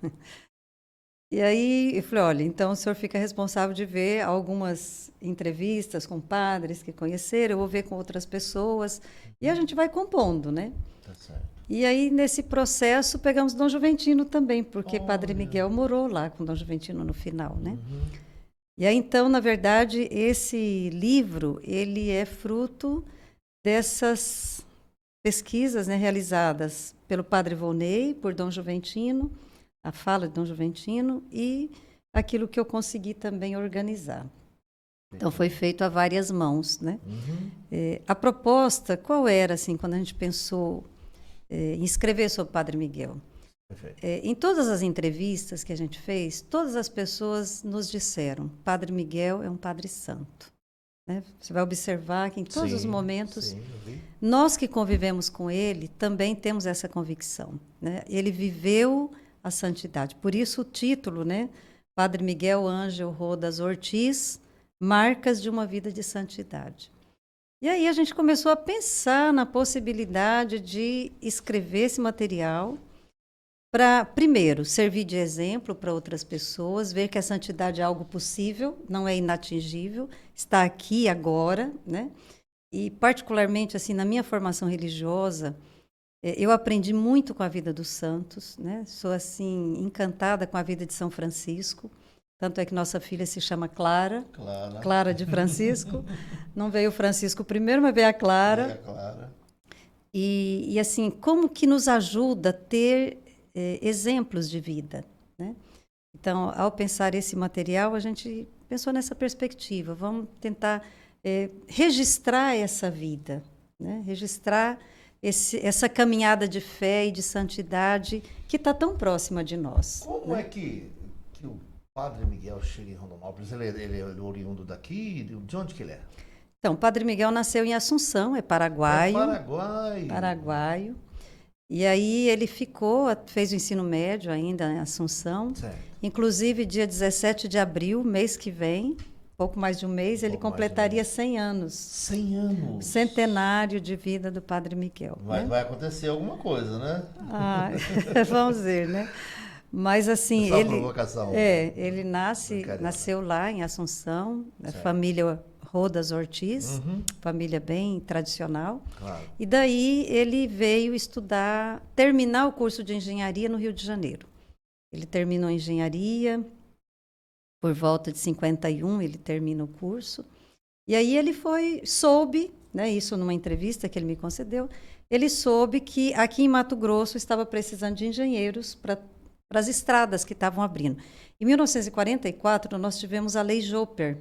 E aí eu falei, olha, então o senhor fica responsável de ver algumas entrevistas com padres que conheceram, eu vou ver com outras pessoas, e a gente vai compondo, né? Tá certo. E aí, nesse processo, pegamos Dom Juventino também, porque Padre Miguel morou lá com Dom Juventino no final, né? E aí, então, na verdade, esse livro, ele é fruto dessas pesquisas, né, realizadas pelo Padre Volney, por Dom Juventino, a fala de Dom Juventino, e aquilo que eu consegui também organizar. Então, foi feito a várias mãos, né? A proposta, qual era, assim, quando a gente pensou em escrever sobre o Padre Miguel? Em todas as entrevistas que a gente fez, todas as pessoas nos disseram, Padre Miguel é um padre santo. né? Você vai observar que em todos os momentos, sim, eu vi. nós que convivemos com ele também temos essa convicção, né? Ele viveu a santidade. Por isso o título, né? Padre Miguel Ângelo Rodas Ortiz, Marcas de uma Vida de Santidade. E aí a gente começou a pensar na possibilidade de escrever esse material para, primeiro, servir de exemplo para outras pessoas, ver que a santidade é algo possível, não é inatingível, está aqui agora, né? E particularmente assim, na minha formação religiosa, eu aprendi muito com a vida dos santos, né? Sou assim encantada com a vida de São Francisco. Tanto é que nossa filha se chama Clara, Clara de Francisco. Não veio o Francisco primeiro, mas veio a Clara. Veio a Clara. E assim, como que nos ajuda a ter exemplos de vida, né? Então, ao pensar esse material, a gente pensou nessa perspectiva. Vamos tentar registrar essa vida, né? Registrar essa caminhada de fé e de santidade que está tão próxima de nós. Como é que o Padre Miguel chega em Rondonópolis? Ele é oriundo daqui? De onde que ele é? Então, o Padre Miguel nasceu em Assunção, é paraguaio. Paraguaio. E aí ele fez o ensino médio ainda em Assunção. Certo. Inclusive, dia 17 de abril, mês que vem, pouco mais de um mês, ele completaria 100 anos. 100 anos? Centenário de vida do Padre Miguel. Vai acontecer alguma coisa, né? Vamos ver, né? Mas assim, ele nasceu lá em Assunção, a família Rodas Ortiz, família bem tradicional. Claro. E daí ele veio terminar o curso de engenharia no Rio de Janeiro. Ele terminou a engenharia, por volta de 51 ele termina o curso. E aí ele soube, né, isso numa entrevista que ele me concedeu, ele soube que aqui em Mato Grosso estava precisando de engenheiros para as estradas que estavam abrindo. Em 1944, nós tivemos a Lei Joper.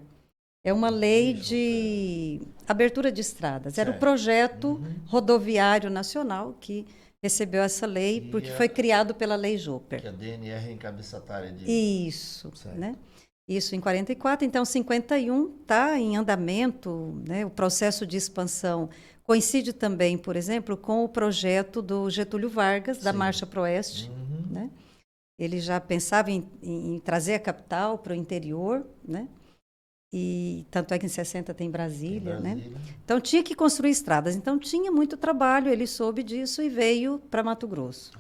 É uma lei de abertura de estradas. Certo. Era o projeto rodoviário nacional que recebeu essa lei, porque foi criado pela Lei Joper. Que a DNR é encabeçatária disso. Isso, né? Isso em 44. Então, 51 está em andamento, né? O processo de expansão coincide também, por exemplo, com o projeto do Getúlio Vargas, da Marcha para o Oeste, né? Ele já pensava em trazer a capital para o interior, né? E tanto é que em 60 tem Brasília, né? Então tinha que construir estradas. Então tinha muito trabalho, ele soube disso e veio para Mato Grosso.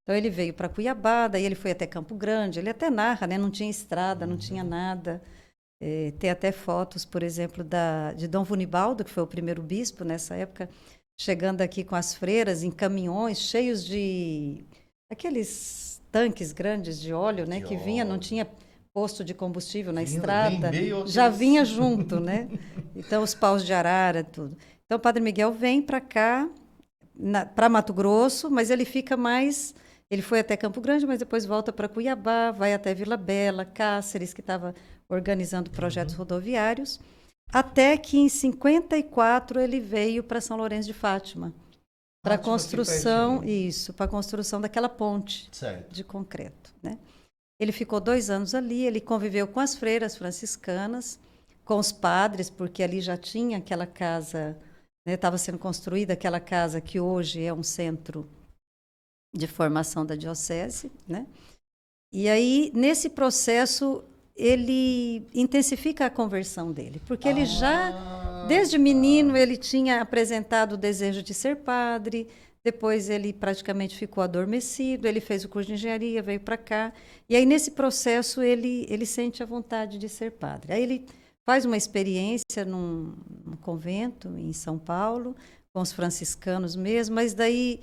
Então ele veio para Cuiabá, daí ele foi até Campo Grande, ele até narra, né? Não tinha estrada, não tinha nada. Tem até fotos, por exemplo, de Dom Vunibaldo, que foi o primeiro bispo nessa época, chegando aqui com as freiras em caminhões cheios de aqueles tanques grandes de óleo, né? Que vinha, não tinha posto de combustível na estrada, já vinha junto, né? Então, os paus de arara, tudo. Então, o Padre Miguel vem para cá, para Mato Grosso, mas ele fica mais... Ele foi até Campo Grande, mas depois volta para Cuiabá, vai até Vila Bela, Cáceres, que estava organizando projetos rodoviários, até que em 54 ele veio para São Lourenço de Fátima, para a construção, para a construção daquela ponte de concreto, né? Ele ficou 2 anos ali, ele conviveu com as freiras franciscanas, com os padres, porque ali já tinha aquela casa, estava sendo construída aquela casa que hoje é um centro de formação da diocese, né? E aí, nesse processo, ele intensifica a conversão dele, porque ele já, desde menino, ele tinha apresentado o desejo de ser padre. Depois ele praticamente ficou adormecido, ele fez o curso de engenharia, veio para cá. E aí, nesse processo, ele sente a vontade de ser padre. Aí ele faz uma experiência num convento em São Paulo, com os franciscanos mesmo, mas daí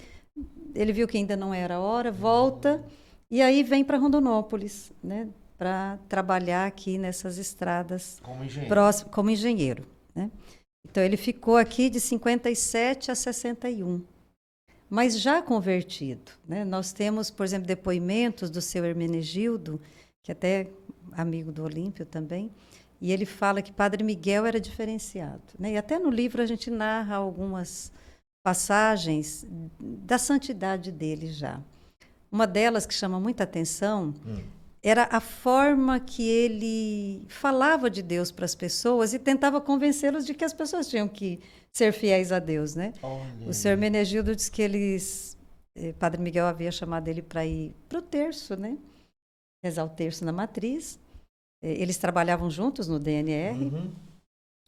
ele viu que ainda não era a hora, volta, e aí vem para Rondonópolis, né, para trabalhar aqui nessas estradas como engenheiro, né? Então, ele ficou aqui de 57 a 61. Mas já convertido, né? Nós temos, por exemplo, depoimentos do seu Hermenegildo, que até é amigo do Olímpio também, e ele fala que Padre Miguel era diferenciado, né? E até no livro a gente narra algumas passagens da santidade dele já. Uma delas que chama muita atenção era a forma que ele falava de Deus para as pessoas e tentava convencê-los de que as pessoas tinham que ser fiéis a Deus, né? Olha O aí. senhor Hermenegildo disse que Padre Miguel havia chamado ele para ir para o terço, né? Rezar o terço na matriz. Eles trabalhavam juntos no DNR. Uhum.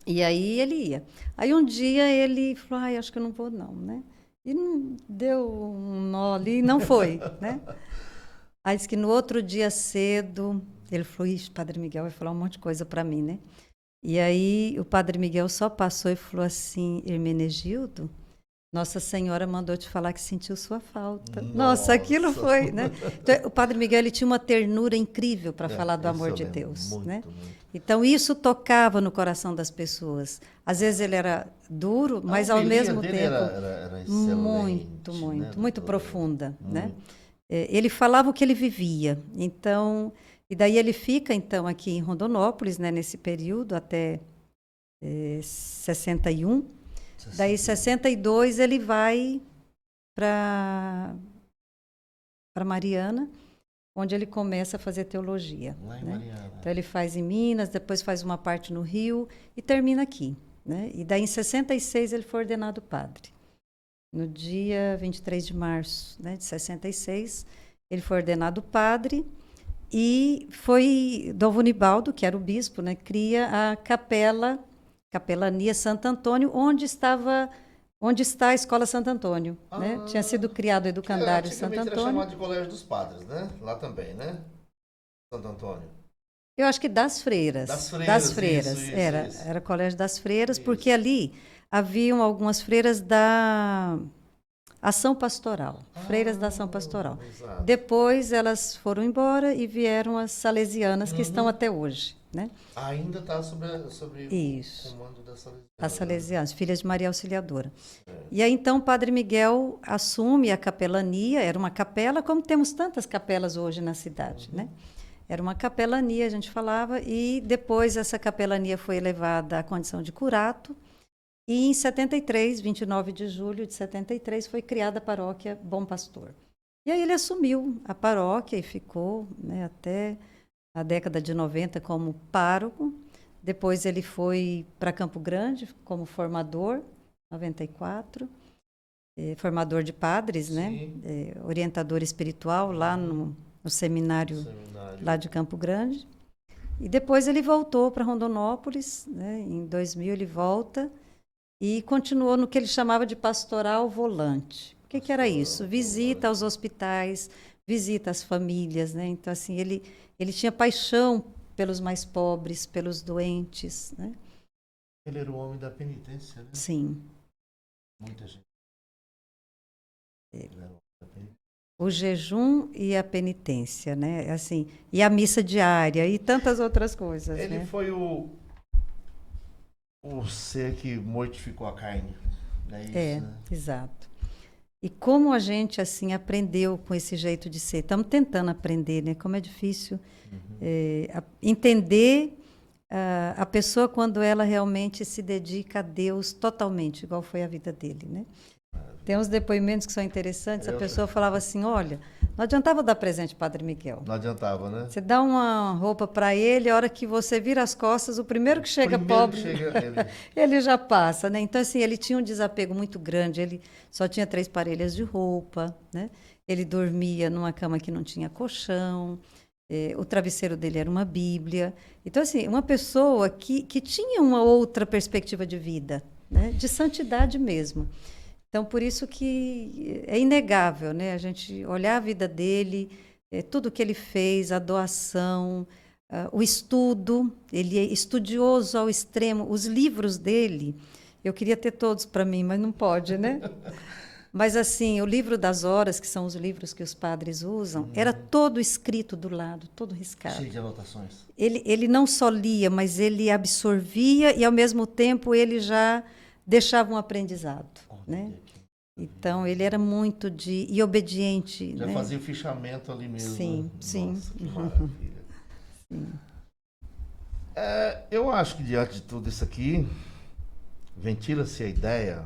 E aí ele ia. Aí um dia ele falou, ai, acho que eu não vou não, né? E não deu um nó ali e não foi, né? Aí disse que no outro dia cedo, ele falou, ixi, Padre Miguel vai falar um monte de coisa para mim, né? E aí o Padre Miguel só passou e falou assim, Hermenegildo, Nossa Senhora mandou te falar que sentiu sua falta. Nossa, aquilo Nossa. foi, né? Então, o Padre Miguel ele tinha uma ternura incrível para falar do Esse amor eu de lembro Deus, muito, né? muito. Então isso tocava no coração das pessoas. Às vezes ele era duro, A mas ao homilia mesmo dele tempo era muito, excelente, né, muito doutora? profunda, né? Muito. Ele falava o que ele vivia. Então, e daí ele fica então aqui em Rondonópolis, né, nesse período até 61. Daí, em 62, ele vai para Mariana, onde ele começa a fazer teologia. Lá em Né? Mariana. Então, ele faz em Minas, depois faz uma parte no Rio e termina aqui. Né? E daí, em 66, ele foi ordenado padre. No dia 23 de março, né, de 66, ele foi ordenado padre e foi Dom Vunibaldo, que era o bispo, né, cria a Capelania Santo Antônio, onde está a Escola Santo Antônio. Né? Tinha sido criado o Que Educandário Santo antigamente era Antônio. chamado de Colégio dos Padres, né? Lá também, né? Santo Antônio. Eu acho que das freiras. Das freiras, isso, Era Colégio das Freiras, Isso. porque ali haviam algumas freiras da Ação Pastoral, freiras da Ação Pastoral. Exato. Depois elas foram embora e vieram as salesianas, que estão até hoje. Né? Ainda está sobre Isso. o comando das salesianas. As salesianas, filhas de Maria Auxiliadora. E aí então o Padre Miguel assume a capelania, era uma capela, como temos tantas capelas hoje na cidade, né? Era uma capelania, a gente falava, e depois essa capelania foi elevada à condição de curato, e em 73, 29 de julho de 73, foi criada a paróquia Bom Pastor. E aí ele assumiu a paróquia e ficou, né, até a década de 90 como pároco. Depois ele foi para Campo Grande como formador, 94, formador de padres, né? Orientador espiritual lá no seminário lá de Campo Grande. E depois ele voltou para Rondonópolis, né? Em 2000 ele volta e continuou no que ele chamava de pastoral volante. O que era isso? Visita aos hospitais, visita às famílias, né? Então assim, ele tinha paixão pelos mais pobres, pelos doentes, né? Ele era o homem da penitência, né? Sim. Muita gente. Ele era o homem da penitência. O jejum e a penitência, né? Assim, e a missa diária e tantas outras coisas. Ele né? foi o ser que mortificou a carne. É isso, né? Exato. E como a gente assim aprendeu com esse jeito de ser? Estamos tentando aprender, né? Como é difícil entender a pessoa quando ela realmente se dedica a Deus totalmente, igual foi a vida dele, né? Tem uns depoimentos que são interessantes. A pessoa falava assim, olha, não adiantava dar presente ao Padre Miguel. Não adiantava, né? Você dá uma roupa para ele, a hora que você vira as costas, o primeiro que chega pobre, ele já passa, né? Então, assim, ele tinha um desapego muito grande. Ele só tinha 3 parelhas de roupa, né? Ele dormia numa cama que não tinha colchão. O travesseiro dele era uma Bíblia. Então, assim, uma pessoa que tinha uma outra perspectiva de vida, né? De santidade mesmo. Então, por isso que é inegável, né? A gente olhar a vida dele, tudo que ele fez, a doação, o estudo, ele é estudioso ao extremo. Os livros dele, eu queria ter todos para mim, mas não pode, né? Mas, assim, o livro das horas, que são os livros que os padres usam, era todo escrito do lado, todo riscado. Cheio de anotações. Ele não só lia, mas ele absorvia e, ao mesmo tempo, ele já deixava um aprendizado, né? Então, ele era muito e obediente. Já né? fazia o fichamento ali mesmo. Sim, sim. Nossa, que maravilha. Sim. Eu acho que, diante de tudo isso aqui, ventila-se a ideia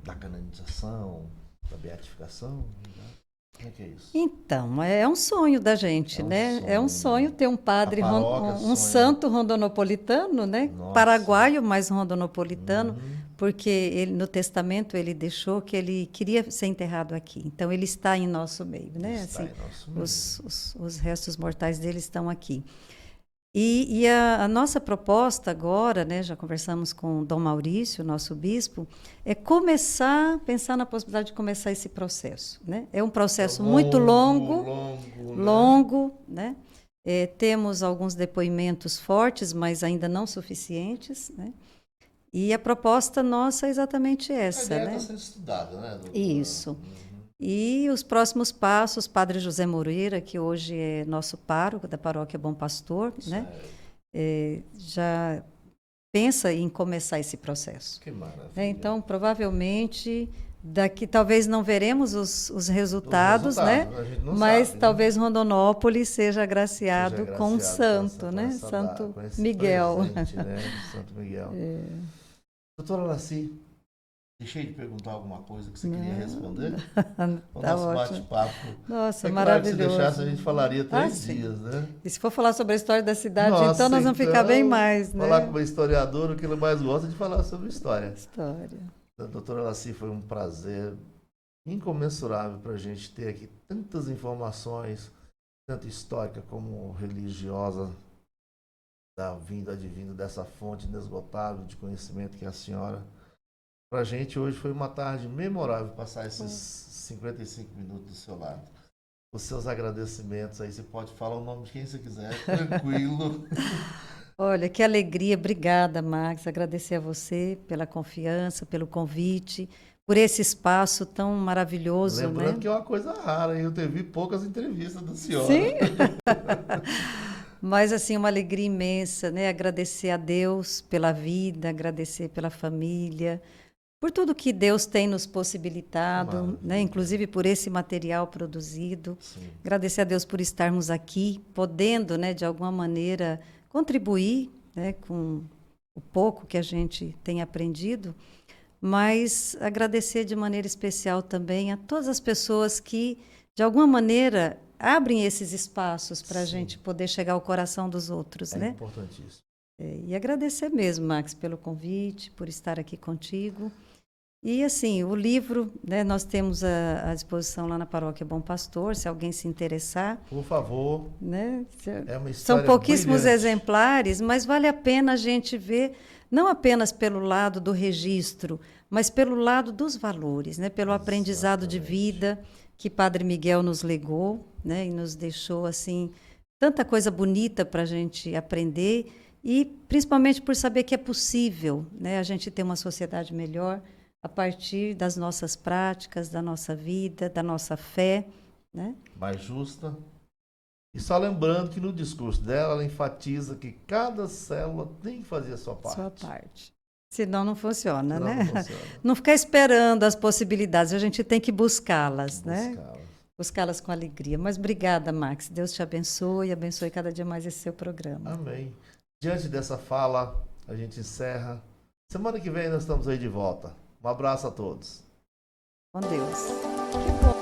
da canonização, da beatificação. Né? Como é que é isso? Então, é um sonho da gente, É um né? É um sonho. sonho ter um padre, A paróquia um sonha. santo rondonopolitano, né? Nossa. Paraguaio, mas rondonopolitano, Uhum. porque ele, no testamento ele deixou que ele queria ser enterrado aqui. Então, ele está em nosso meio, né? Está Assim, em nosso meio. os restos mortais dele estão aqui. E a nossa proposta agora, né, já conversamos com Dom Maurício, nosso bispo, é começar a pensar na possibilidade de começar esse processo, né? É um processo muito longo, né? Temos alguns depoimentos fortes, mas ainda não suficientes, né? E a proposta nossa é exatamente A essa, ideia né? está sendo estudada, né, doutora? Isso. Uhum. E os próximos passos, Padre José Moreira, que hoje é nosso pároco da paróquia Bom Pastor, né? Já pensa em começar esse processo. Que maravilha. Então, provavelmente, daqui talvez não veremos os resultados, né? A gente não Mas sabe, talvez né? Rondonópolis seja agraciado com um santo, com né? essa Santo com esse Miguel. presente, né? Santo Miguel. Doutora Laci, deixei de perguntar alguma coisa que você queria responder? O Tá nosso ótimo. bate-papo. Nossa, É claro que se maravilhoso. deixasse, a gente falaria 3 sim. dias, né? E se for falar sobre a história da cidade, Nossa, então nós vamos ficar bem então, mais, né? falar com uma historiadora, o que ele mais gosta é de falar sobre história. História. Doutora Laci, foi um prazer incomensurável para a gente ter aqui tantas informações, tanto histórica como religiosa, advindo dessa fonte inesgotável de conhecimento que é a senhora. Para a gente hoje foi uma tarde memorável passar esses 55 minutos do seu lado. Os seus agradecimentos aí, você pode falar o nome de quem você quiser, tranquilo. Olha, que alegria. Obrigada, Max. Agradecer a você pela confiança, pelo convite, por esse espaço tão maravilhoso, Lembrando né? que é uma coisa rara, eu vi poucas entrevistas da senhora. Sim. Mas, assim, uma alegria imensa, né? Agradecer a Deus pela vida, agradecer pela família, por tudo que Deus tem nos possibilitado, né? Inclusive por esse material produzido. Sim. Agradecer a Deus por estarmos aqui, podendo, né, de alguma maneira, contribuir, né, com o pouco que a gente tem aprendido, mas agradecer de maneira especial também a todas as pessoas que, de alguma maneira, abrem esses espaços para a gente poder chegar ao coração dos outros, né? É importantíssimo. E agradecer mesmo, Max, pelo convite, por estar aqui contigo. E, assim, o livro, né, nós temos à disposição lá na Paróquia Bom Pastor, se alguém se interessar. Por favor. Né? É uma história São pouquíssimos brilhante. exemplares, mas vale a pena a gente ver, não apenas pelo lado do registro, mas pelo lado dos valores, né? Pelo aprendizado de vida que Padre Miguel nos legou, né? E nos deixou, assim, tanta coisa bonita para a gente aprender e, principalmente, por saber que é possível, né, a gente ter uma sociedade melhor a partir das nossas práticas, da nossa vida, da nossa fé, né? Mais justa. E só lembrando que no discurso dela, ela enfatiza que cada célula tem que fazer a sua parte. Sua parte. Senão não funciona, Senão né? não funciona. Não ficar esperando as possibilidades, a gente tem que buscá-las, né? Buscá-las com alegria. Mas obrigada, Max. Deus te abençoe e abençoe cada dia mais esse seu programa. Amém. Diante dessa fala, a gente encerra. Semana que vem nós estamos aí de volta. Um abraço a todos. Com Deus. Que bom.